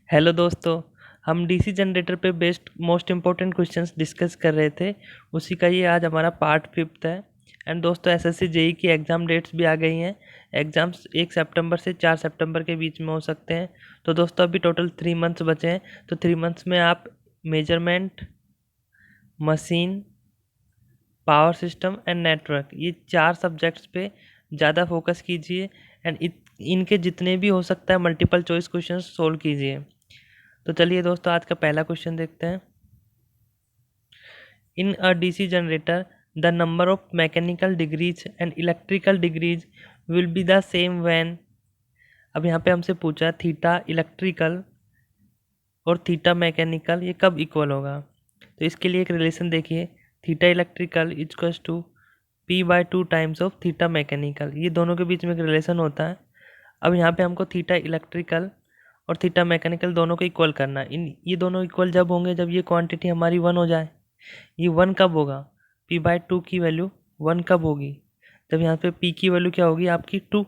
Hello दोस्तों। हम DC generator पे based most important questions discuss कर रहे थे। उसी का ये आज हमारा पार्ट 5 है। एंड दोस्तों, एसएससी जेई की एग्ज़ाम डेट्स भी आ गई हैं। एग्ज़ाम्स 1 सितंबर से 4 सितंबर के बीच में हो सकते हैं। तो दोस्तों, अभी टोटल 3 मंथ्स बचे हैं। तो 3 मंथ्स में आप measurement, machine, power system and network, ये 4 सब्जेक्ट्स पे ज़्यादा फोकस कीजिए। एंड इनके जितने भी हो सकता है मल्टीपल चॉइस क्वेश्चन सोल्व कीजिए। तो चलिए दोस्तों, आज का पहला क्वेश्चन देखते हैं। In a DC generator the number of mechanical degrees and electrical degrees will be the same when. अब यहाँ पे हमसे पूछा थीटा इलेक्ट्रिकल और थीटा मैकेनिकल ये कब इक्वल होगा। तो इसके लिए एक रिलेशन देखिए, theta electrical equals to p/2 times of theta mechanical. ये दोनों के बीच में एक रिलेशन होता है। अब यहाँ पे हमको थीटा इलेक्ट्रिकल और थीटा मैकेनिकल दोनों को इक्वल करना है। इन ये दोनों इक्वल जब होंगे जब ये क्वांटिटी हमारी 1 हो जाए। ये 1 कब होगा? p/2 की वैल्यू 1 कब होगी? जब यहाँ पे p की वैल्यू क्या होगी आपकी 2।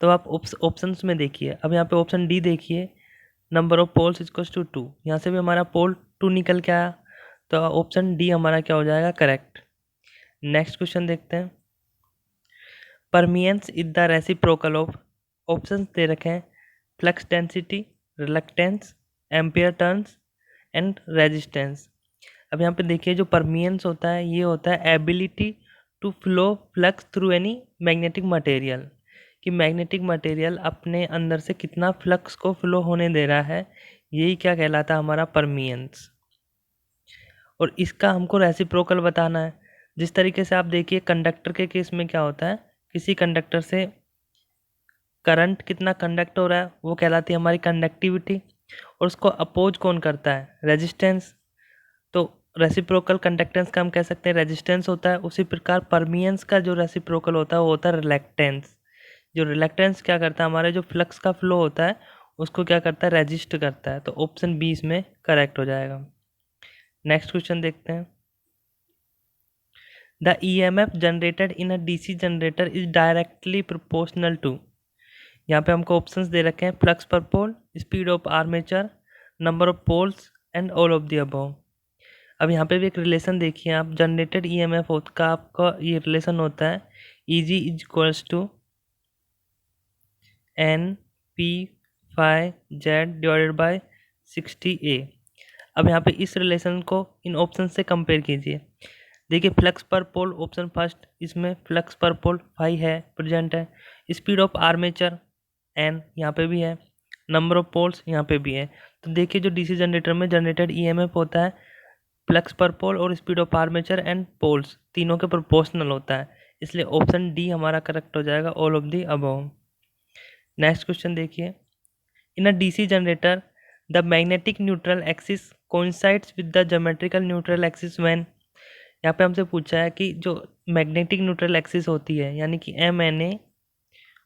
तो आप ऑप्शंस में देखिए, अब यहाँ पे ऑप्शन डी देखिए, number of poles equals to 2। यहाँ से भी हमारा पोल 2 निकल के आया। तो ऑप्शन डी हमारा क्या हो जाएगा? करेक्ट। नेक्स्ट क्वेश्चन देखते हैं। Permeance is the reciprocal of, options दे रखे हैं, flux density, reluctance, ampere turns and resistance. अब यहाँ पे देखिए, जो परमियंस होता है ये होता है ability to flow flux through any magnetic material, कि मैग्नेटिक मटेरियल अपने अंदर से कितना फ्लक्स को फ्लो होने दे रहा है। यही क्या कहलाता है? हमारा परमियंस। और इसका हमको रेसिप्रोकल बताना है। जिस तरीके से आप देखिए, कंडक्टर के केस में क्या होता है, किसी कंडक्टर से करंट कितना कंडक्ट हो रहा है वो कहलाती है हमारी कंडक्टिविटी, और उसको अपोज कौन करता है? रेजिस्टेंस। तो रेसिप्रोकल कंडक्टेंस का हम कह सकते हैं रेजिस्टेंस होता है। उसी प्रकार परमियंस का जो रेसिप्रोकल होता है वो होता है रिलक्टेंस। जो रिलक्टेंस क्या करता है, हमारे जो फ्लक्स का फ्लो होता है उसको क्या करता है? रेजिस्ट करता है। तो ऑप्शन बी इसमें करेक्ट हो जाएगा। नेक्स्ट क्वेश्चन देखते हैं। The EMF generated in a DC generator is directly proportional to. यहाँ पे हमको ऑप्शंस दे रखे हैं, flux per pole, speed of armature, number of poles and all of the above. अब यहाँ पे भी एक रिलेशन देखिए आप, जनरेटेड EMF का आपका ये रिलेशन होता है EG is equals to NP/Z divided by 60A। अब यहाँ पे इस रिलेशन को इन ऑप्शन से कंपेयर कीजिए। देखिए, फ्लक्स पर पोल ऑप्शन फर्स्ट, इसमें फ्लक्स पर पोल 5 है, प्रेजेंट है। स्पीड ऑफ आर्मेचर N यहाँ पे भी है, नंबर ऑफ पोल्स यहाँ पे भी है। तो देखिए, जो डीसी जनरेटर में जनरेटेड EMF होता है फ्लक्स पर पोल और speed of armature and poles तीनों के प्रोपोर्शनल होता है। इसलिए ऑप्शन डी हमारा करेक्ट हो जाएगा, all of the above. Next question देखिए। In a DC generator the magnetic neutral axis coincides with the geometrical neutral axis when. यहाँ पे हमसे पूछा है कि जो मैग्नेटिक न्यूट्रल एक्सिस होती है यानी कि MNA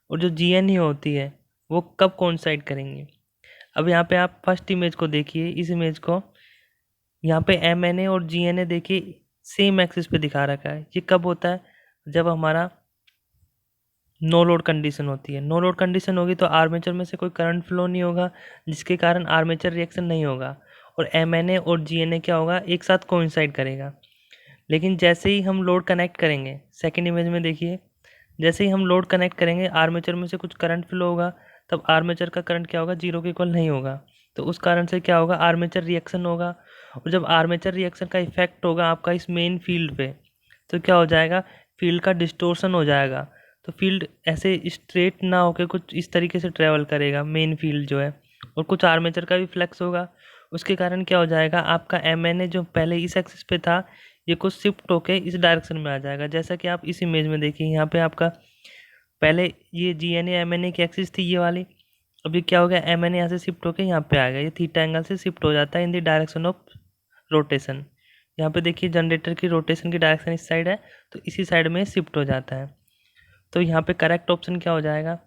और जो GNA होती है वो कब कोइंसाइड करेंगे। अब यहाँ पे आप फर्स्ट इमेज को देखिए, इस इमेज को, यहाँ पे MNA और GNA देखिए सेम एक्सिस पे दिखा रखा है। ये कब होता है? जब हमारा नो लोड कंडीशन होती है। नो लोड कंडीशन होगी तो आर्मेचर में से कोई करंट फ्लो नहीं होगा, जिसके कारण आर्मेचर रिएक्शन नहीं होगा, और MNA और GNA क्या होगा? एक साथ कोइंसाइड करेगा। लेकिन जैसे ही हम लोड कनेक्ट करेंगे, सेकेंड इमेज में देखिए, जैसे ही हम लोड कनेक्ट करेंगे आर्मेचर में से कुछ करंट फ्लो होगा, तब आर्मेचर का करंट क्या होगा? 0 के इक्वल नहीं होगा। तो उस कारण से क्या होगा? आर्मेचर रिएक्शन होगा। और जब आर्मेचर रिएक्शन का इफेक्ट होगा आपका इस मेन फील्ड पे, तो क्या हो जाएगा? फील्ड का डिस्टोर्शन हो जाएगा। तो फील्ड ऐसे स्ट्रेट ना होकर कुछ इस तरीके से ट्रेवल करेगा मेन फील्ड जो है, और कुछ आर्मेचर का भी फ्लक्स होगा। उसके कारण क्या हो जाएगा? आपका MNA जो पहले इस एक्सिस पे था ये कुछ शिफ्ट होके इस डायरेक्शन में आ जाएगा। जैसा कि आप इस इमेज में देखिए, यहाँ पे आपका पहले ये GNA MNA की एक्सिस थी ये वाली, अभी क्या हो गया? MNA यहाँ से शिफ्ट होके यहाँ पे आ गया। ये थीटा एंगल से शिफ्ट हो जाता है in the direction of rotation. यहाँ पे देखिए जनरेटर की रोटेशन की डायरेक्शन इस साइड है, तो इसी साइड में शिफ्ट हो जाता है। तो यहाँ पे करेक्ट ऑप्शन क्या हो जाएगा?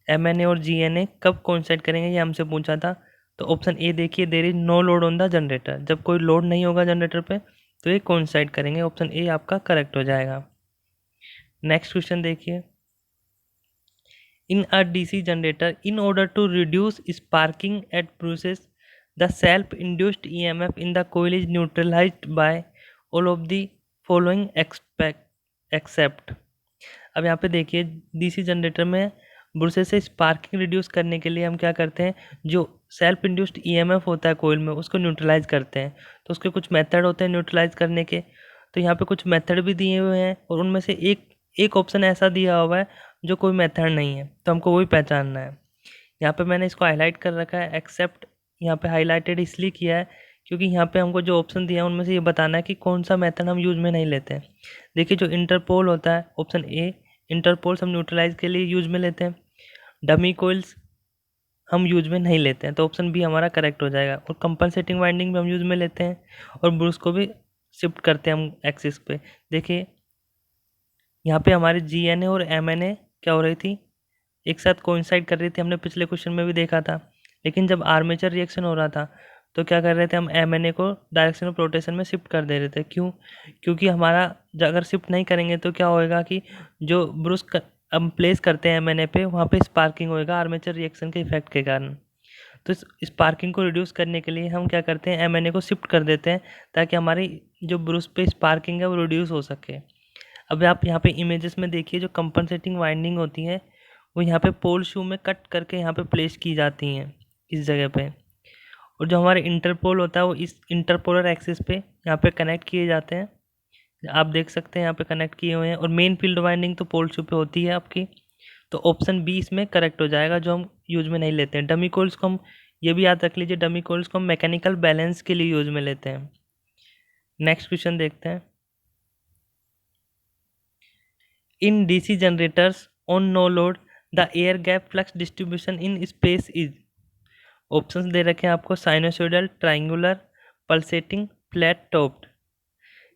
MNA और GNA कब कोइंसाइड करेंगे ये हमसे पूछा था। तो ऑप्शन ए देखिए, there is no load on the generator, जब कोई लोड नहीं होगा जनरेटर पे तो ये कोइंसाइड करेंगे। ऑप्शन ए आपका करेक्ट हो जाएगा। नेक्स्ट क्वेश्चन देखिए। In a DC generator, in order to reduce sparking at bruses, the self-induced EMF in the coil is neutralized by all of the following except। अब यहाँ पे देखिए DC generator में bruises से sparking reduce करने के लिए हम क्या करते हैं, जो सेल्फ इंड्यूस्ड ईएमएफ होता है कोयल में उसको न्यूट्रलाइज करते हैं। तो उसके कुछ मेथड होते हैं न्यूट्रलाइज करने के, तो यहाँ पे कुछ मेथड भी दिए हुए हैं और उनमें से एक एक ऑप्शन ऐसा दिया हुआ है जो कोई मेथड नहीं है, तो हमको वही पहचानना है। यहाँ पे मैंने इसको हाईलाइट कर रखा है, एक्सेप्ट यहाँ पे हाईलाइटेड इसलिए किया है क्योंकि यहाँ पे हमको जो ऑप्शन दिया है उनमें से ये बताना है कि कौन सा मेथड हम यूज में नहीं लेते हैं। देखिए जो इंटरपोल होता है, ऑप्शन ए इंटरपोल्स हम न्यूट्रलाइज के लिए यूज में लेते हैं, डमी कोइल्स हम यूज में नहीं लेते हैं, तो ऑप्शन बी हमारा करेक्ट हो जाएगा। और कंपनसेटिंग वाइंडिंग भी हम यूज में लेते हैं और ब्रूस को भी शिफ्ट करते हैं हम एक्सिस पे। देखिए यहाँ पे हमारे GNA और MNA क्या हो रही थी, एक साथ कोइंसाइड कर रही थी, हमने पिछले क्वेश्चन में भी देखा था। लेकिन जब आर्मेचर रिएक्शन हो रहा था तो क्या कर रहे थे हम, MNA को डायरेक्शन ऑफ रोटेशन में शिफ्ट कर दे रहे थे। क्यों? क्योंकि हमारा अगर शिफ्ट नहीं करेंगे तो क्या होएगा कि जो ब्रूस हम प्लेस करते हैं MNA पे, वहाँ पे स्पार्किंग होएगा आर्मेचर रिएक्शन के इफेक्ट के कारण। तो इस स्पार्किंग को रिड्यूस करने के लिए हम क्या करते हैं, MNA को शिफ्ट कर देते हैं ताकि हमारी जो ब्रूस पे स्पार्किंग है वो रिड्यूस हो सके। अब आप यहाँ पे इमेजेस में देखिए जो कंपनसेटिंग वाइंडिंग होती है वो यहाँ पे पोल शू में कट करके यहाँ पे प्लेस की जाती हैं इस जगह पे, और जो हमारे इंटरपोल होता है वो इस इंटरपोलर एक्सिस पे यहाँ पे कनेक्ट किए जाते हैं। आप देख सकते हैं यहाँ पे कनेक्ट किए हुए हैं, और मेन फील्ड वाइंडिंग तो पोल शू पे होती है आपकी। तो ऑप्शन बी इसमें करेक्ट हो जाएगा, जो हम यूज में नहीं लेते हैं। डमी कोल्स को हम, ये भी याद रख लीजिए, डमी कोल्स को हम मैकेनिकल बैलेंस के लिए यूज में लेते हैं। नेक्स्ट क्वेश्चन देखते हैं। In DC generators on no load the air gap flux distribution in space is. Options दे रखे हैं आपको, sinusoidal, triangular, pulsating, flat topped.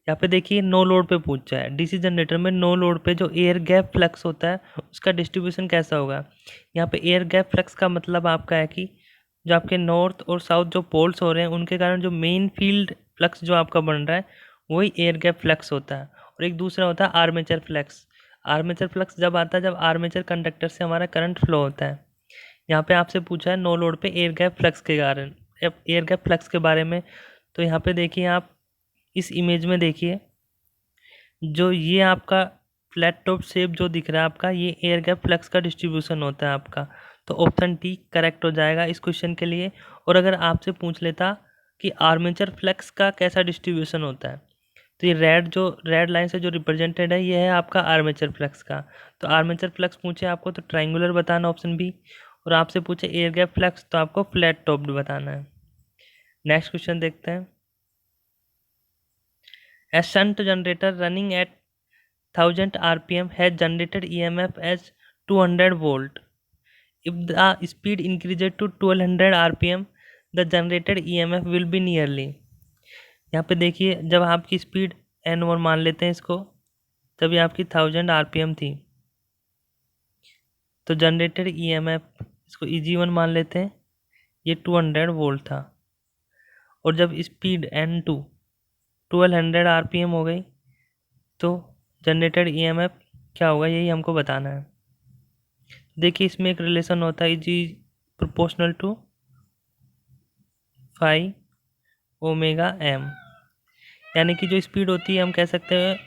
यहाँ पे देखिए नो लोड पे पूछा है, डीसी जनरेटर में नो लोड पे जो एयर गैप फ्लक्स होता है उसका डिस्ट्रीब्यूशन कैसा होगा। यहाँ पे एयर गैप फ्लक्स का मतलब आपका है कि जो आपके नॉर्थ और साउथ जो पोल्स हो रहे हैं उनके कारण जो मेन फील्ड फ्लक्स जो आपका बन रहा है वही एयर गैप फ्लक्स होता है। और एक दूसरा होता है आर्मेचर फ्लक्स। आर्मेचर फ्लक्स जब आता है जब आर्मेचर कंडक्टर से हमारा करंट फ्लो होता है। यहाँ पे आपसे पूछा है नो लोड पे एयर गैप फ्लक्स के कारण, एयर गैप फ्लक्स के बारे में। तो यहाँ पे देखिए आप इस इमेज में देखिए, जो ये आपका फ्लैट टॉप शेप जो दिख रहा है आपका, ये एयर गैप फ्लक्स का डिस्ट्रीब्यूशन होता है आपका। तो ऑप्शन डी करेक्ट हो जाएगा इस क्वेश्चन के लिए। और अगर आपसे पूछ लेता कि आर्मेचर फ्लक्स का कैसा डिस्ट्रीब्यूशन होता है, तो ये रेड लाइन से जो रिप्रेजेंटेड है ये है आपका आर्मेचर फ्लक्स का। तो आर्मेचर फ्लक्स पूछे आपको तो ट्राइंगुलर बताना, ऑप्शन बी। और आपसे पूछे एयर गैप फ्लक्स तो आपको फ्लैट टॉप्ड बताना है। नेक्स्ट क्वेश्चन देखते हैं। A shunt generator running at 1000 RPM has generated EMF as 200 volt. If the speed increases to 1200 RPM, the generated EMF will be nearly। यहाँ पे देखिए जब आपकी स्पीड N1 मान लेते हैं इसको, तब ये आपकी 1000 RPM थी, तो जनरेटेड EMF इसको EG1 मान लेते हैं, ये 200 वोल्ट था। और जब स्पीड N2 1200 RPM हो गई तो जनरेटेड EMF क्या होगा, यही हमको बताना है। देखिए इसमें एक रिलेशन होता है जी प्रोपोर्शनल टू 5 ओमेगा m, यानी कि जो स्पीड होती है हम कह सकते हैं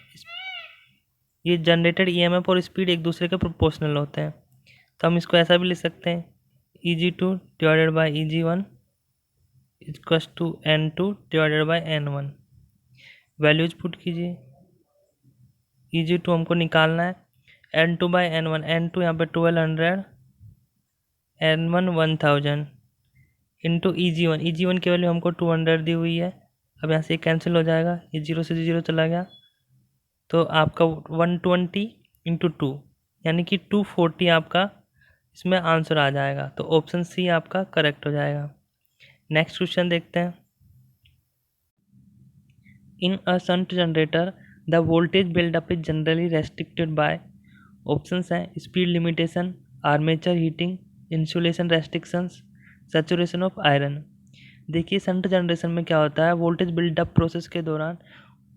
ये जनरेटेड EMF और स्पीड एक दूसरे के प्रोपोर्शनल होते हैं। तो हम इसको ऐसा भी लिख सकते हैं EG2 divided by EG1 equals to N2 divided by N1। Values put कीजिए, EG2 हमको निकालना है, N2 बाई N1, N2 यहाँ पे 1200, N1 1000 इंटू EG1 की वैल्यू हमको 200 दी हुई है। अब यहाँ से कैंसिल हो जाएगा, ये 0 से 0 चला गया, तो आपका 120 इंटू 2 यानी कि 240 आपका इसमें आंसर आ जाएगा। तो ऑप्शन सी आपका करेक्ट हो जाएगा। नेक्स्ट क्वेश्चन देखते हैं। In a shunt generator the voltage buildup is generally restricted by, options हैं speed limitation, armature heating, insulation restrictions, saturation of iron. देखिए शंट जनरेशन में क्या होता है, वोल्टेज बिल्डअप प्रोसेस के दौरान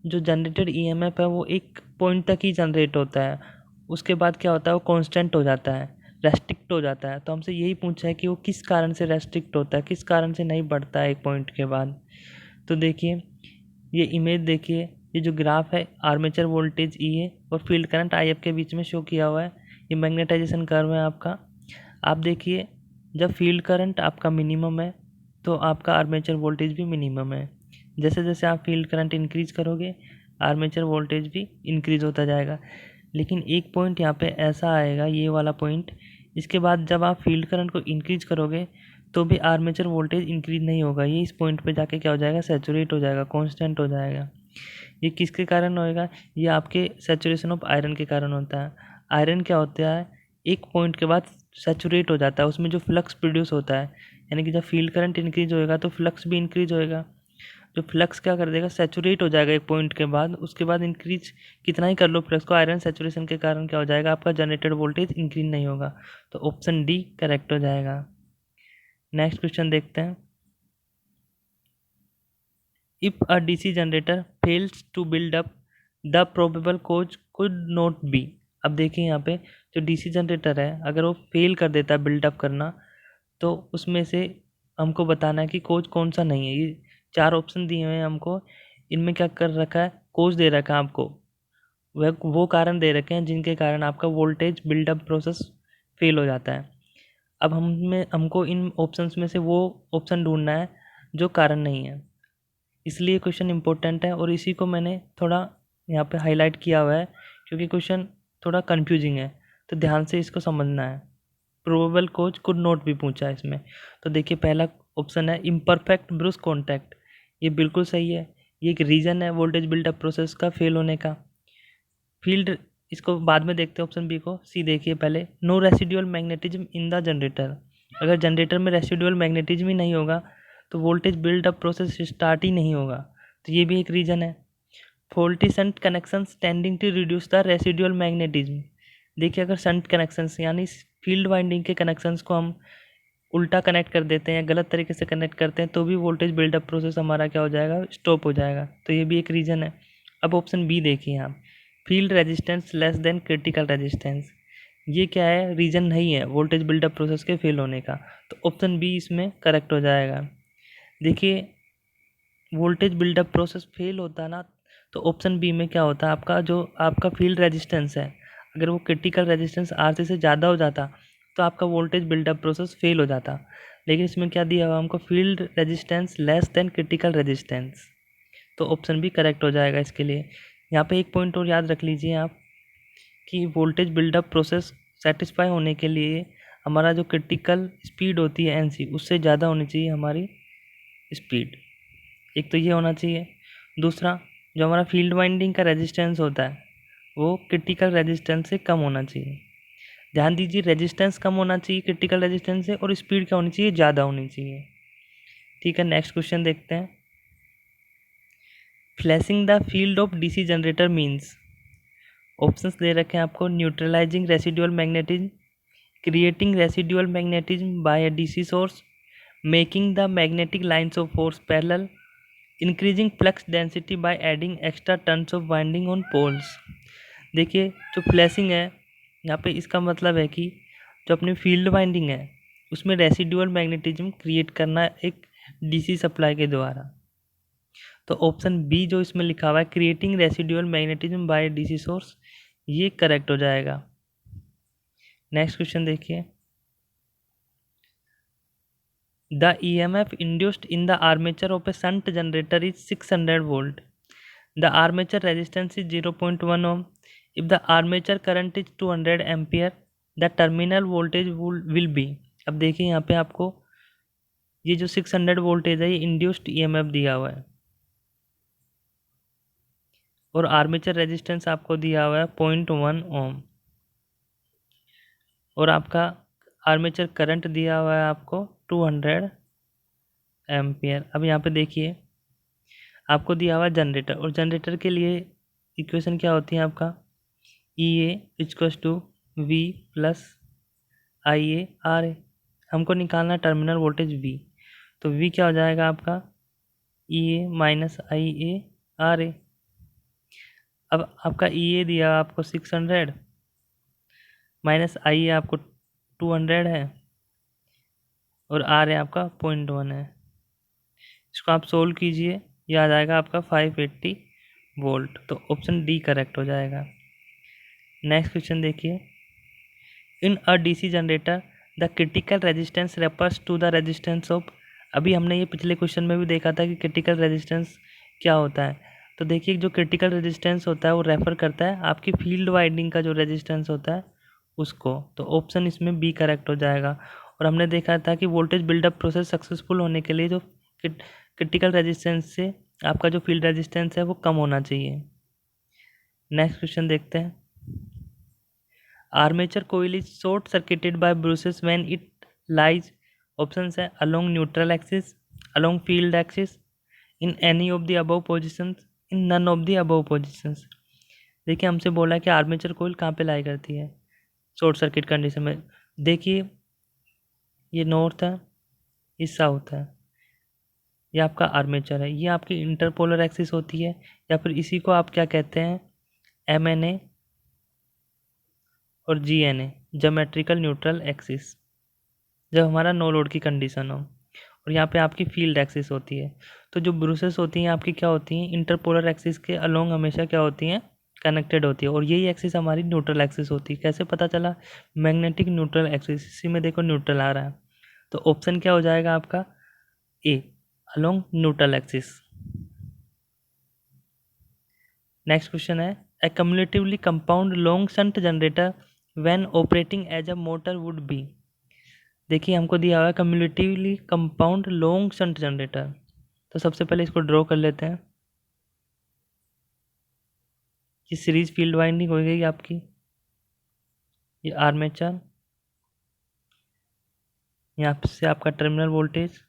जो जनरेटेड ईएमएफ है वो एक पॉइंट तक ही जनरेट होता है, उसके बाद क्या होता है वो कांस्टेंट हो जाता है। रेस्ट्रिक्ट हो जाता है। तो हमसे यही पूछा है कि वो किस कारण से रेस्ट्रिक्ट होता है, किस कारण से नहीं बढ़ता है एक पॉइंट के बाद। तो देखिए ये इमेज देखिए, ये जो ग्राफ है आर्मेचर वोल्टेज ई है और फील्ड करंट आई एफ के बीच में शो किया हुआ है। ये मैग्नेटाइजेशन कर्व है आपका। आप देखिए जब फील्ड करंट आपका मिनिमम है तो आपका आर्मेचर वोल्टेज भी मिनिमम है। जैसे जैसे आप फील्ड करंट इंक्रीज करोगे आर्मेचर वोल्टेज भी इंक्रीज होता जाएगा। लेकिन एक पॉइंट यहाँ पे ऐसा आएगा, ये वाला पॉइंट, इसके बाद जब आप फील्ड करंट को इंक्रीज करोगे तो भी आर्मेचर वोल्टेज इंक्रीज नहीं होगा। ये इस पॉइंट पे जाके क्या हो जाएगा, सैचुरेट हो जाएगा, कांस्टेंट हो जाएगा। ये किसके कारण होएगा, ये आपके सैचुरेशन ऑफ आयरन के कारण होता है। आयरन क्या होता है, एक पॉइंट के बाद सैचुरेट हो जाता है, उसमें जो फ्लक्स प्रोड्यूस होता है, यानी कि जब फील्ड करंट इंक्रीज होएगा तो फ्लक्स भी इंक्रीज होएगा। जो फ्लक्स क्या कर देगा, सैचुरेट हो जाएगा एक पॉइंट के बाद, उसके बाद इंक्रीज कितना ही कर लो फ्लक्स को, आयरन सैचुरेशन के कारण क्या हो जाएगा, आपका जनरेटेड वोल्टेज इंक्रीज नहीं होगा। तो ऑप्शन डी करेक्ट हो जाएगा। नेक्स्ट क्वेश्चन देखते हैं। If a DC generator fails to build up the probable cause could not be. अब देखिए यहाँ पे जो डीसी जनरेटर है अगर वो फेल कर देता है बिल्डअप करना, तो उसमें से हमको बताना है कि कोज कौन सा नहीं है। ये चार ऑप्शन दिए हुए हैं हमको, इनमें क्या कर रखा है, कोज दे रखा है आपको, वह वो कारण दे रखे हैं जिनके कारण आपका वोल्टेज बिल्डअप प्रोसेस फेल हो जाता है। अब हमको इन ऑप्शंस में से वो ऑप्शन ढूंढना है जो कारण नहीं है, इसलिए क्वेश्चन इंपॉर्टेंट है और इसी को मैंने थोड़ा यहाँ पे हाईलाइट किया हुआ है क्योंकि क्वेश्चन थोड़ा कंफ्यूजिंग है, तो ध्यान से इसको समझना है। प्रोबेबल कोज कुड नॉट भी पूछा है इसमें। तो देखिए पहला ऑप्शन है इम्परफेक्ट ब्रूस कॉन्टैक्ट, ये बिल्कुल सही है। ये एक रीज़न है वोल्टेज बिल्डअप प्रोसेस का फेल होने का। फील्ड, इसको बाद में देखते हैं ऑप्शन बी को। सी देखिए पहले, no residual magnetism in the generator, अगर जनरेटर में रेसिडुअल मैग्नेटिज्म ही नहीं होगा तो वोल्टेज बिल्डअप प्रोसेस स्टार्ट ही नहीं होगा, तो ये भी एक रीज़न है। Faulty shunt connections tending to reduce the residual magnetism, देखिए अगर शंट कनेक्शंस यानी फील्ड वाइंडिंग के कनेक्शंस को हम उल्टा कनेक्ट कर देते हैं, गलत तरीके से कनेक्ट करते हैं, तो भी वोल्टेज बिल्डअप प्रोसेस हमारा क्या हो जाएगा, स्टॉप हो जाएगा, तो ये भी एक रीज़न है। अब ऑप्शन बी देखिए आप, field resistance less than critical resistance, ये क्या है, रीज़न नहीं है वोल्टेज बिल्डअप प्रोसेस के फेल होने का, तो ऑप्शन बी इसमें करेक्ट हो जाएगा। देखिए वोल्टेज बिल्डअप प्रोसेस फेल होता ना, तो ऑप्शन बी में क्या होता है, आपका जो आपका फील्ड रेजिस्टेंस है अगर वो क्रिटिकल रेजिस्टेंस आरसी से ज़्यादा हो जाता तो आपका वोल्टेज बिल्डअप प्रोसेस फेल हो जाता। लेकिन इसमें क्या दिया हुआ हमको, field resistance less than critical resistance, तो ऑप्शन बी करेक्ट हो जाएगा इसके लिए। यहाँ पे एक पॉइंट और याद रख लीजिए आप कि वोल्टेज बिल्डअप प्रोसेस सेटिस्फाई होने के लिए हमारा जो क्रिटिकल स्पीड होती है एनसी, उससे ज़्यादा होनी चाहिए हमारी स्पीड, एक तो ये होना चाहिए। दूसरा, जो हमारा फील्ड वाइंडिंग का रेजिस्टेंस होता है वो क्रिटिकल रेजिस्टेंस से कम होना चाहिए। ध्यान दीजिए रेजिस्टेंस कम होना चाहिए क्रिटिकल रेजिस्टेंस से, और स्पीड क्या होनी चाहिए, ज़्यादा होनी चाहिए। ठीक है, नेक्स्ट क्वेश्चन देखते हैं। Flashing the field of DC generator means, options दे रखे हैं आपको, neutralizing residual magnetism, creating residual magnetism by a DC source, making the magnetic lines of force parallel, increasing flux density by adding extra turns of winding on poles. देखिए जो flashing है यहाँ पे इसका मतलब है कि जो अपनी फील्ड वाइंडिंग है उसमें रेसिडुअल मैग्नेटिज्म क्रिएट करना एक डीसी सप्लाई के द्वारा, तो ऑप्शन बी जो इसमें लिखा हुआ है creating residual magnetism by DC source, ये करेक्ट हो जाएगा। नेक्स्ट क्वेश्चन देखिए, the EMF induced in the armature of a shunt generator is 600 volt. The armature resistance is 0.1 ohm. If the armature current is 200 ampere, the terminal voltage will be, अब देखिए यहाँ पे आपको ये जो 600 वोल्टेज है ये इंड्यूस्ड EMF दिया हुआ है और आर्मेचर रेजिस्टेंस आपको दिया हुआ है 0.1 ओम, और आपका आर्मेचर करंट दिया हुआ है आपको 200 एम्पियर। अब यहाँ पे देखिए आपको दिया हुआ जनरेटर, और जनरेटर के लिए इक्वेशन क्या होती है आपका, E A equals to V plus I A R A, हमको निकालना टर्मिनल वोल्टेज वी, तो वी क्या हो जाएगा आपका E A minus I A R ए। अब आपका ई ए दिया आपको 600 माइनस आई ए आपको 200 है और आर है आपका 0.1 है। इसको आप सोल्व कीजिए, ये आ जाएगा आपका 580 वोल्ट। तो ऑप्शन डी करेक्ट हो जाएगा। नेक्स्ट क्वेश्चन देखिए, in a DC generator the critical resistance refers to the resistance of. अभी हमने ये पिछले क्वेश्चन में भी देखा था कि क्रिटिकल रेजिस्टेंस क्या होता है। तो देखिए जो क्रिटिकल रेजिस्टेंस होता है वो रेफर करता है आपकी फील्ड वाइंडिंग का जो रेजिस्टेंस होता है उसको। तो ऑप्शन इसमें बी करेक्ट हो जाएगा। और हमने देखा था कि वोल्टेज बिल्डअप प्रोसेस सक्सेसफुल होने के लिए जो क्रिटिकल रेजिस्टेंस से आपका जो फील्ड रेजिस्टेंस है वो कम होना चाहिए। नेक्स्ट क्वेश्चन देखते हैं, armature coil is short circuited by brushes when it lies. Options है along neutral axis, along field axis, in any of the above positions, in none of the above positions. देखिए हमसे बोला है कि armature coil कहाँ पे लाई करती है शॉर्ट सर्किट कंडीशन में। देखिए ये नॉर्थ है, ये साउथ है, ये आपका आर्मेचर है, ये आपकी इंटरपोलर एक्सिस होती है, या फिर इसी को आप क्या कहते हैं MNA और GNA, ज्योमेट्रिकल न्यूट्रल एक्सिस, जब हमारा नो लोड की कंडीशन हो। और यहाँ पे आपकी फील्ड एक्सिस होती है। तो जो ब्रूसेस होती हैं आपकी क्या होती हैं, इंटरपोलर एक्सिस के अलोंग हमेशा क्या होती हैं, कनेक्टेड होती है। और यही एक्सिस हमारी न्यूट्रल एक्सिस होती है। कैसे पता चला, मैग्नेटिक न्यूट्रल एक्सिस, इसी में देखो न्यूट्रल आ रहा है। तो ऑप्शन क्या हो जाएगा आपका A, along neutral axis. Next question है, a cumulatively compound long shunt generator when operating as a motor would be. देखिए हमको दिया हुआ है cumulatively compound long shunt generator. तो सबसे पहले इसको ड्रॉ कर लेते हैं। ये सीरीज फील्ड वाइंडिंग हो गई आपकी, ये आर्मेचर, यहाँ से आपका टर्मिनल वोल्टेज,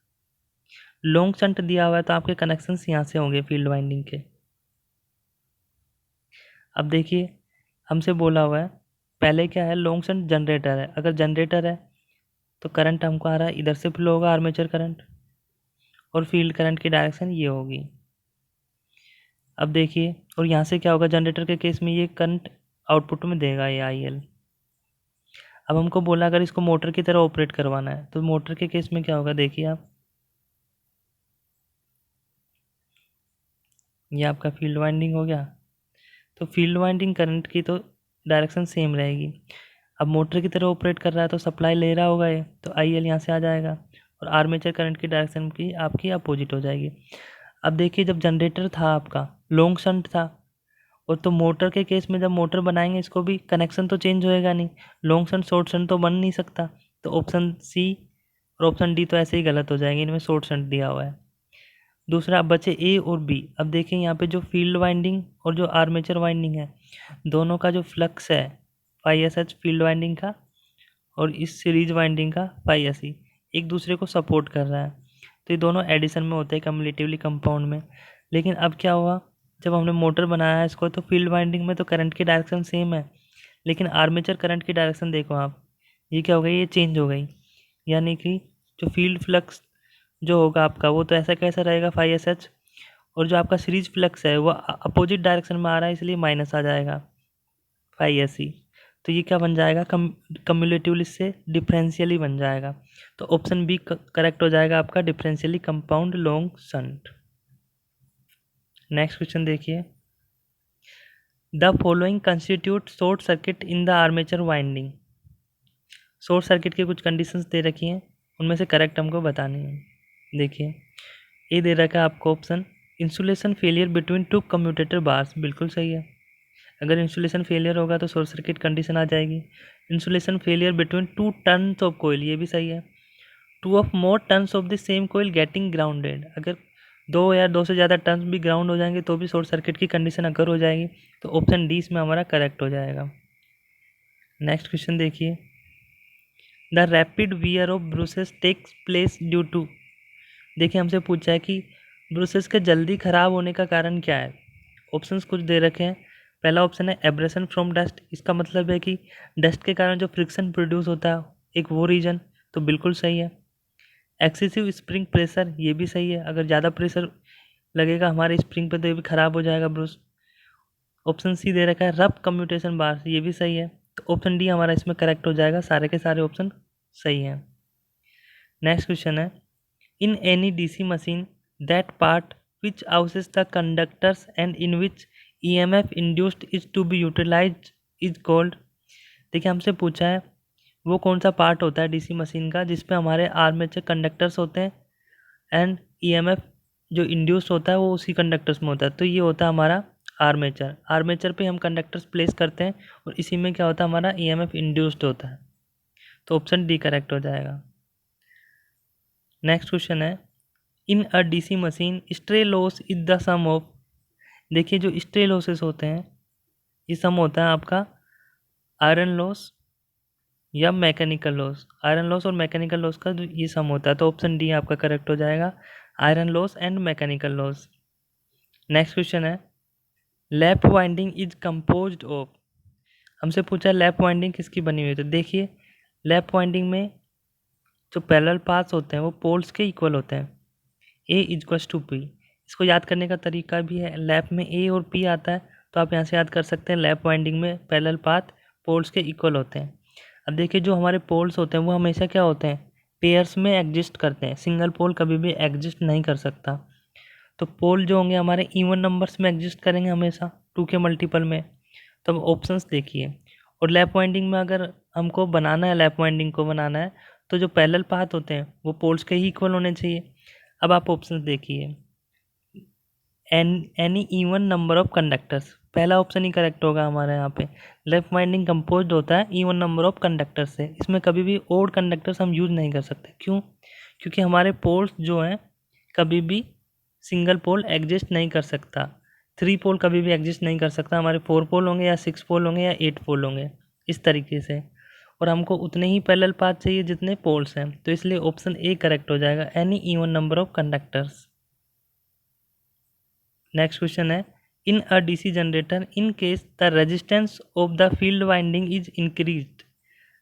लॉन्ग शंट दिया हुआ है तो आपके कनेक्शंस यहाँ से होंगे फील्ड वाइंडिंग के। अब देखिए हमसे बोला हुआ है पहले क्या है, लॉन्ग शंट जनरेटर है। अगर जनरेटर है तो करंट हमको आ रहा है इधर से फ्लो होगा आर्मेचर करंट, और फील्ड करंट की डायरेक्शन ये होगी। अब देखिए और यहाँ से क्या होगा, जनरेटर के केस में ये करंट आउटपुट में देगा ये IL। अब हमको बोला अगर इसको मोटर की तरह ऑपरेट करवाना है तो मोटर के केस में क्या होगा, देखिए आप, ये आपका फील्ड वाइंडिंग हो गया। तो फील्ड वाइंडिंग करंट की तो डायरेक्शन सेम रहेगी। अब मोटर की तरह ऑपरेट कर रहा है तो सप्लाई ले रहा होगा ये, तो IL यहाँ से आ जाएगा और आर्मेचर करंट की डायरेक्शन की आपकी अपोजिट हो जाएगी। अब देखिए जब जनरेटर था आपका लॉन्ग शंट था, और तो मोटर के केस में जब मोटर बनाएंगे इसको भी कनेक्शन तो चेंज होएगा नहीं, लॉन्ग शंट शॉर्ट शंट तो बन नहीं सकता। तो ऑप्शन सी और ऑप्शन डी तो ऐसे ही गलत हो जाएंगे, इनमें शॉर्ट शंट दिया हुआ है। दूसरा अब बचे ए और बी। अब देखिए यहाँ पे जो फील्ड वाइंडिंग और जो आर्मेचर वाइंडिंग है दोनों का जो फ्लक्स है φSH फील्ड वाइंडिंग का, और इस सीरीज वाइंडिंग का φSE एक दूसरे को सपोर्ट कर रहा है। तो ये दोनों एडिशन में होते हैं कम्युलेटिवली कंपाउंड में। लेकिन अब क्या हुआ, जब हमने मोटर बनाया है इसको तो फील्ड वाइंडिंग में तो करंट की डायरेक्शन सेम है, लेकिन आर्मेचर करंट की डायरेक्शन देखो आप, ये क्या हो गई, ये चेंज हो गई। यानी कि जो फील्ड फ्लक्स जो होगा आपका वो तो ऐसा कैसा रहेगा φSH, और जो आपका सीरीज फ्लक्स है वो अपोजिट डायरेक्शन में आ रहा है इसलिए माइनस आ जाएगा φSE। तो ये क्या बन जाएगा, कम्युलेटिवली से डिफरेंशियली बन जाएगा। तो ऑप्शन बी करेक्ट हो जाएगा आपका, differentially compound long shunt. Next question देखिए, the following constitute short circuit in the armature winding. Short circuit की कुछ कंडीशंस दे रखी हैं, उनमें से करेक्ट हमको बतानी है। देखिए ये दे रखा है आपको option, insulation failure between two commutator bars, बिल्कुल सही है। अगर इंसुलेशन फेलियर होगा तो शॉर्ट सर्किट कंडीशन आ जाएगी। Insulation failure between two turns of coil, ये भी सही है। Two of more turns of the same coil getting grounded, अगर दो या दो से ज़्यादा टर्न्स भी ग्राउंड हो जाएंगे तो भी शॉर्ट सर्किट की कंडीशन अगर हो जाएगी। तो ऑप्शन डी इसमें हमारा करेक्ट हो जाएगा। नेक्स्ट क्वेश्चन देखिए, the rapid wear of brushes takes place due to. देखिए हमसे पूछा है कि ब्रूसेस के जल्दी ख़राब होने का कारण क्या है। ऑप्शंस कुछ दे रखे हैं। पहला ऑप्शन है एब्रेशन फ्रॉम डस्ट, इसका मतलब है कि डस्ट के कारण जो फ्रिक्शन प्रोड्यूस होता है एक वो रीजन, तो बिल्कुल सही है। एक्सेसिव स्प्रिंग प्रेशर, ये भी सही है, अगर ज़्यादा प्रेशर लगेगा हमारे स्प्रिंग पे तो ये भी ख़राब हो जाएगा ब्रूस। ऑप्शन सी दे रखा है रफ कम्यूटेशन बार, ये भी सही है। तो ऑप्शन डी हमारा इसमें करेक्ट हो जाएगा, सारे के सारे ऑप्शन सही हैं। नेक्स्ट क्वेश्चन है, in any DC machine that part which houses the conductors and in which EMF induced is to be utilized is called। देखिए हमसे पूछा है वो कौन सा पार्ट होता है डीसी मशीन का जिसपे हमारे आर्मेचर कंडक्टर्स होते हैं एंड EMF जो इंड्यूस होता है वो उसी कंडक्टर्स में होता है। तो ये होता है हमारा आर्मेचर। आर्मेचर पे हम कंडक्टर्स प्लेस करते हैं और इसी में क्या होता है हमारा EMF इंड्यूस्ड होता है। तो ऑप्शन डी करेक्ट हो जाएगा। नेक्स्ट क्वेश्चन है, in a DC machine stray loss is the sum of. देखिए जो स्ट्रे लॉसेस होते हैं ये सम होता है आपका आयरन लॉस या मैकेनिकल लॉस। आयरन लॉस और मैकेनिकल लॉस का ये सम होता है। तो ऑप्शन डी आपका करेक्ट हो जाएगा, iron loss and mechanical loss. Next question है, lap winding is composed of. हमसे पूछा लैप वाइंडिंग किसकी बनी हुई है। तो देखिए लैप वाइंडिंग में जो पैरेलल पाथ्स होते हैं वो पोल्स के इक्वल होते हैं, ए इक्वल्स टू पी। इसको याद करने का तरीका भी है, लैप में ए और पी आता है तो आप यहाँ से याद कर सकते हैं लैप वाइंडिंग में पैरेलल पाथ पोल्स के इक्वल होते हैं। अब देखिए जो हमारे पोल्स होते हैं वो हमेशा क्या होते हैं, पेयर्स में एग्जिस्ट करते हैं। सिंगल पोल कभी भी एग्जिस्ट नहीं कर सकता। तो पोल जो होंगे हमारे इवन नंबर्स में एग्जिस्ट करेंगे हमेशा, 2 के मल्टीपल में। तो अब ऑप्शंस देखिए, और लैप वाइंडिंग में अगर हमको बनाना है, लैप वाइंडिंग को बनाना है तो जो पैरेलल पाथ होते हैं वो पोल्स के ही इक्वल होने चाहिए। अब आप ऑप्शंस देखिए, any even number of conductors, पहला ऑप्शन ही करेक्ट होगा हमारे यहाँ पे। लेफ्ट वाइंडिंग कंपोज्ड होता है इवन नंबर ऑफ कंडक्टर्स से। इसमें कभी भी ओड कंडक्टर्स हम यूज नहीं कर सकते। क्यों? क्योंकि हमारे पोल्स जो हैं कभी भी सिंगल पोल एग्जिस्ट नहीं कर सकता। 3 पोल कभी भी एग्जिस्ट नहीं कर सकता। हमारे 4 पोल होंगे या 6 पोल होंगे या 8 पोल होंगे, इस तरीके से। और हमको उतने ही पैरेलल पाथ चाहिए जितने पोल्स हैं। तो इसलिए ऑप्शन ए करेक्ट हो जाएगा, any even number of conductors. Next question है, in a DC generator in case the resistance of the field winding is increased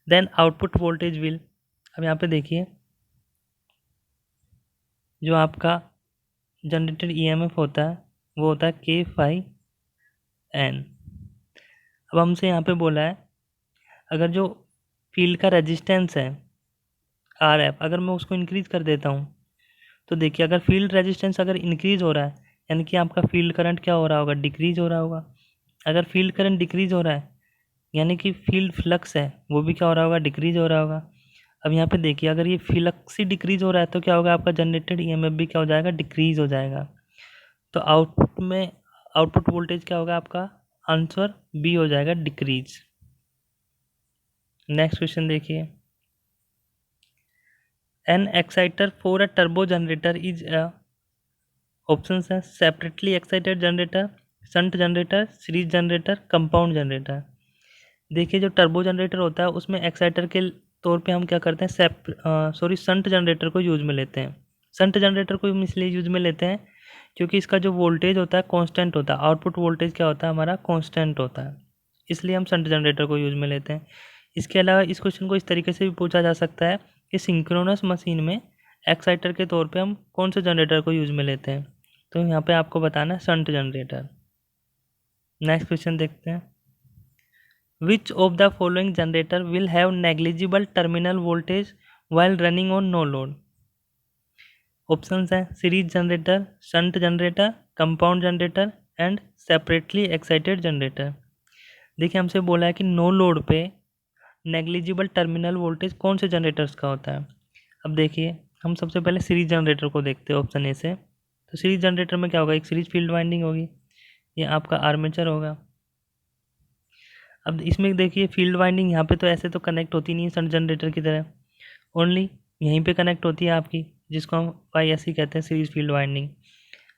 then output voltage will. अब यहाँ पे देखिए जो आपका जनरेटर ईएमएफ होता है वो होता है K∅N। अब हमसे यहाँ पे बोला है अगर जो फील्ड का रेजिस्टेंस है RF अगर मैं उसको इंक्रीज़ कर देता हूँ तो देखिए अगर फील्ड रेजिस्टेंस अगर इंक्रीज़ हो रहा है यानी कि आपका फील्ड करंट क्या हो रहा होगा, डिक्रीज़ हो रहा होगा। अगर फील्ड करंट डिक्रीज़ हो रहा है यानी कि फील्ड फ्लक्स है वो भी क्या हो रहा होगा, डिक्रीज़ हो रहा होगा। अब यहाँ पे देखिए अगर ये फ्लक्स ही डिक्रीज़ हो रहा है तो क्या होगा, आपका जनरेटेड ईएमएफ भी क्या हो जाएगा, डिक्रीज़ हो जाएगा। तो आउटपुट वोल्टेज क्या होगा, आपका आंसर बी हो जाएगा, डिक्रीज। नेक्स्ट क्वेश्चन देखिए, an exciter for a turbo generator is a. Options हैं separately excited generator, shunt generator, series generator, compound generator. देखिए जो टर्बो जनरेटर होता है उसमें एक्साइटर के तौर पे हम क्या करते हैं, शंट जनरेटर को यूज में लेते हैं। शंट जनरेटर को हम इसलिए यूज में लेते हैं क्योंकि इसका जो वोल्टेज होता है कांस्टेंट होता है, आउटपुट वोल्टेज क्या होता है हमारा, कांस्टेंट होता है। इसलिए हम शंट जनरेटर को यूज में लेते हैं। इसके अलावा इस क्वेश्चन को इस तरीके से भी पूछा जा सकता है कि सिंक्रोनस मशीन में एक्साइटर के तौर पे हम कौन से जनरेटर को यूज में लेते हैं। तो यहाँ पे आपको बताना है शंट जनरेटर। नेक्स्ट क्वेश्चन देखते हैं, which of the following generator will have negligible terminal voltage while running on no load. Options हैं series generator, shunt generator, compound generator and separately excited generator. देखिए हमसे बोला है कि नो लोड पे negligible terminal voltage कौन से generators का होता है। अब देखिए हम सबसे पहले सीरीज जनरेटर को देखते हैं ऑप्शन ए से। तो सीरीज जनरेटर में क्या होगा, एक सीरीज फील्ड वाइंडिंग होगी, ये आपका आर्मेचर होगा। अब इसमें देखिए फील्ड वाइंडिंग यहाँ पे तो ऐसे तो कनेक्ट होती नहीं है शंट जनरेटर की तरह, ओनली यहीं पे कनेक्ट होती है आपकी, जिसको हम YSC कहते हैं, सीरीज फील्ड वाइंडिंग।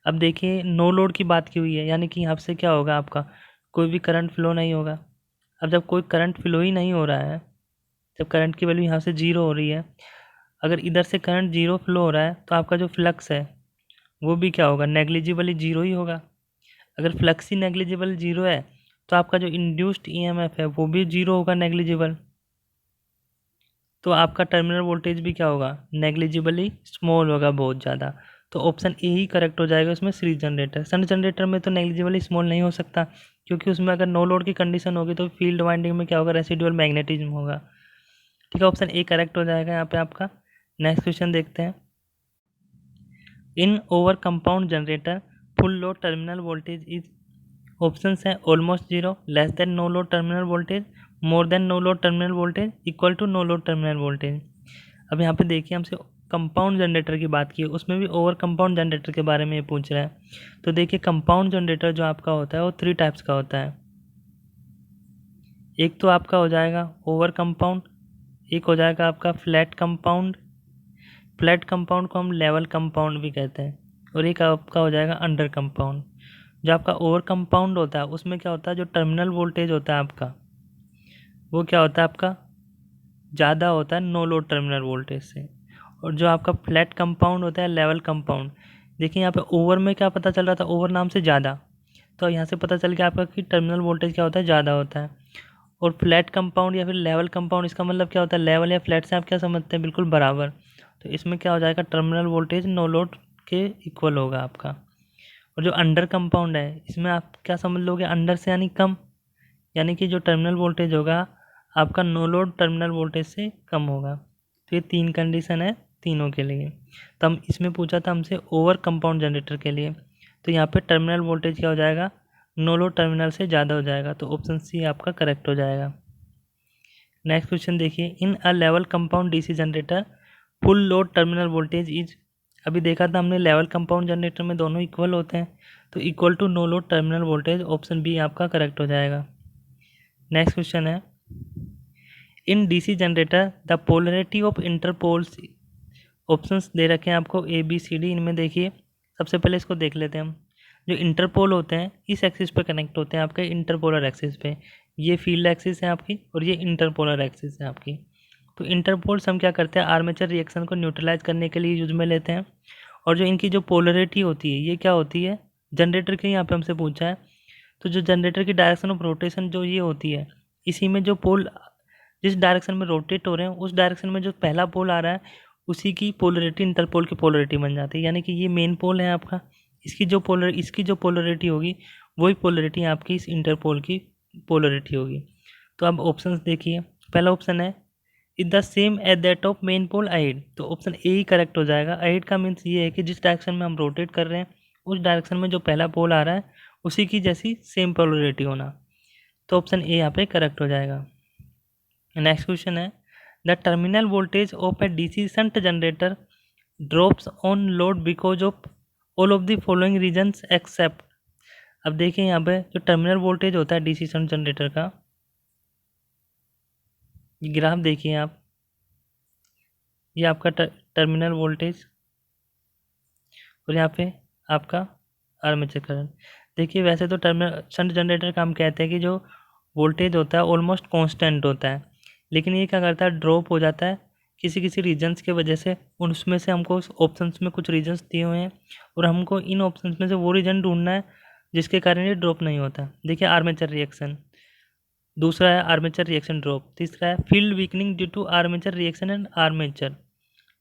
अब देखिए नो लोड की बात की हुई है यानी कि यहाँ से क्या होगा, आपका कोई भी करंट फ्लो नहीं होगा। अब जब कोई करंट फ्लो ही नहीं हो रहा है, जब करंट की वैल्यू यहाँ से 0 हो रही है, अगर इधर से करंट 0 फ्लो हो रहा है तो आपका जो फ्लक्स है वो भी क्या होगा, नेग्लिजिबली 0 ही होगा। अगर फ्लक्स ही नेग्लिजिबल 0 है तो आपका जो इंड्यूस्ड EMF है वो भी 0 होगा, नेग्लिजिबल। तो आपका टर्मिनल वोल्टेज भी क्या होगा, नेग्लिजिबली स्मॉल होगा, बहुत ज़्यादा। तो ऑप्शन ए ही करेक्ट हो जाएगा उसमें, सीरीज जनरेटर। शंट जनरेटर में तो नेग्लिजिबली स्मॉल नहीं हो सकता, क्योंकि उसमें अगर नो लोड की कंडीशन होगी तो फील्ड वाइंडिंग में क्या होगा, रेसिडुअल मैग्नेटिज्म होगा। ठीक है, ऑप्शन ए करेक्ट हो जाएगा यहाँ पे आपका। नेक्स्ट क्वेश्चन देखते हैं। In over compound generator full load terminal voltage is, options हैं almost zero, less than no load terminal voltage, more than no load terminal voltage, equal to no load terminal voltage. अब यहाँ पे देखिए हमसे compound generator की बात की, उसमें भी ओवर कंपाउंड जनरेटर के बारे में ये पूछ रहा है। तो देखिए कंपाउंड जनरेटर जो आपका होता है वो 3 टाइप्स का होता है। एक तो आपका हो जाएगा ओवर कंपाउंड, एक हो जाएगा आपका फ्लैट कंपाउंड, फ्लैट कंपाउंड को हम लेवल कंपाउंड भी कहते हैं, और एक आपका हो जाएगा अंडर कंपाउंड। जो आपका ओवर कंपाउंड होता है उसमें क्या होता है, जो टर्मिनल वोल्टेज होता है आपका वो क्या होता है, आपका ज़्यादा होता है नो लोड टर्मिनल वोल्टेज से। और जो आपका फ्लैट कंपाउंड होता है, लेवल कंपाउंड, देखिए यहाँ पे ओवर में क्या पता चल रहा था, ओवर नाम से ज़्यादा, तो यहाँ से पता चल गया आपका कि टर्मिनल वोल्टेज क्या होता है, ज़्यादा होता है। और फ्लैट कंपाउंड या फिर लेवल कंपाउंड, इसका मतलब क्या होता है, लेवल या फ्लैट से आप क्या समझते हैं, बिल्कुल बराबर। तो इसमें क्या हो जाएगा, टर्मिनल वोल्टेज नो लोड के इक्वल होगा आपका। और जो अंडर कंपाउंड है इसमें आप क्या समझ लोगे, अंडर से यानी कम, यानी कि जो टर्मिनल वोल्टेज होगा आपका नो लोड टर्मिनल वोल्टेज से कम होगा। तो ये 3 कंडीशन है तीनों के लिए। तो हम इसमें पूछा था हमसे ओवर कंपाउंड जनरेटर के लिए, तो यहाँ पे टर्मिनल वोल्टेज क्या हो जाएगा, नो लोड टर्मिनल से ज़्यादा हो जाएगा, तो ऑप्शन सी आपका करेक्ट हो जाएगा। नेक्स्ट क्वेश्चन देखिए, in a level compound DC generator full load terminal voltage is, अभी देखा था हमने लेवल कंपाउंड जनरेटर में दोनों इक्वल होते हैं, तो equal to no load terminal voltage, option B आपका करेक्ट हो जाएगा। नेक्स्ट क्वेश्चन है, in DC generator the polarity of interpoles, options दे रखे हैं आपको ए बी सी डी। इनमें देखिए सबसे पहले इसको देख लेते हैं हम। जो इंटरपोल होते हैं इस एक्सिस पे कनेक्ट होते हैं आपके, इंटरपोलर एक्सिस पे। ये फील्ड एक्सिस है आपकी और ये इंटरपोलर एक्सिस है आपकी। तो इंटरपोल्स हम क्या करते हैं, आर्मेचर रिएक्शन को न्यूट्रलाइज करने के लिए यूज में लेते हैं। और जो इनकी जो पोलरिटी होती है ये क्या होती है, जनरेटर के यहाँ पे हमसे पूछा है, तो जो जनरेटर की डायरेक्शन ऑफ रोटेशन जो ये होती है, इसी में जो पोल जिस डायरेक्शन में रोटेट हो रहे हैं उस डायरेक्शन में जो पहला पोल आ रहा है उसी की पोलरिटी इंटरपोल की पोलरिटी बन जाती है। यानी कि ये मेन पोल है आपका, इसकी जो पोलरिटी होगी वही पोलरिटी आपकी इस इंटरपोल की पोलरिटी होगी। तो अब ऑप्शंस देखिए, पहला ऑप्शन है is the same as that of main pole ahead, तो ऑप्शन ए ही करेक्ट हो जाएगा। अहेड का मीन्स ये है कि जिस डायरेक्शन में हम रोटेट कर रहे हैं उस डायरेक्शन में जो पहला पोल आ रहा है उसी की जैसी सेम पोलरिटी होना, तो ऑप्शन ए यहाँ पे करेक्ट हो जाएगा। नेक्स्ट क्वेश्चन है, the terminal voltage of a DC shunt generator drops on load because of all of the following reasons except. अब देखिए यहाँ पे जो टर्मिनल वोल्टेज होता है डीसी शंट जनरेटर का, ये ग्राफ देखिए आप, ये आपका टर्मिनल वोल्टेज और यहाँ पे आपका आर्मेचर करंट। देखिए वैसे तो टर्मिनल शंट जनरेटर का हम कहते हैं कि जो वोल्टेज होता है ऑलमोस्ट कांस्टेंट होता है, लेकिन ये क्या करता है, ड्रॉप हो जाता है किसी किसी रीजन्स के वजह से। उसमें से हमको उस ऑप्शंस में कुछ रीजन्स दिए हुए हैं और हमको इन ऑप्शंस में से वो रीजन ढूंढना है जिसके कारण ये ड्रॉप नहीं होता। देखिए आर्मेचर रिएक्शन, दूसरा है आर्मेचर रिएक्शन ड्रॉप, तीसरा है field weakening due to armature reaction and armature,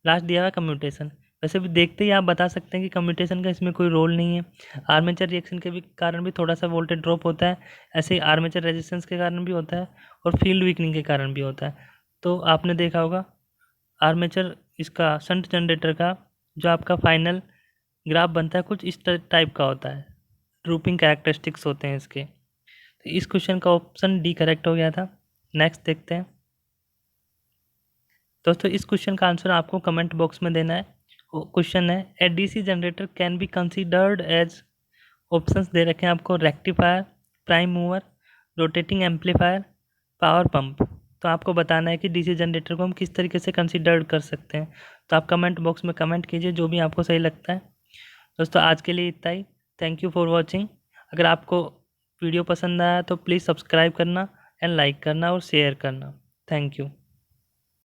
last दिया हुआ है कम्यूटेशन। वैसे भी देखते ही आप बता सकते हैं कि कम्यूटेशन का इसमें कोई रोल नहीं है। आर्मेचर रिएक्शन के भी कारण भी थोड़ा सा वोल्टेज ड्रॉप होता है, ऐसे ही आर्मेचर रेजिस्टेंस के कारण भी होता है और फील्ड वीकनिंग के कारण भी होता है। तो आपने देखा होगा आर्मेचर इसका शंट जनरेटर का जो आपका फाइनल ग्राफ बनता है कुछ इस टाइप का होता है, ड्रूपिंग कैरेक्टरिस्टिक्स होते हैं इसके। तो इस क्वेश्चन का ऑप्शन डी करेक्ट हो गया था। नेक्स्ट देखते हैं दोस्तों, इस क्वेश्चन का आंसर आपको कमेंट बॉक्स में देना है। क्वेश्चन है, a DC generator can be considered as, options दे रखे हैं आपको, rectifier, prime mover, rotating amplifier, power pump. तो आपको बताना है कि डीसी जनरेटर को हम किस तरीके से कंसीडर कर सकते हैं। तो आप कमेंट बॉक्स में कमेंट कीजिए जो भी आपको सही लगता है। दोस्तों आज के लिए इतना ही, थैंक यू फॉर वॉचिंग। अगर आपको वीडियो पसंद आया तो प्लीज़ सब्सक्राइब करना एंड लाइक करना और शेयर करना। Thank you.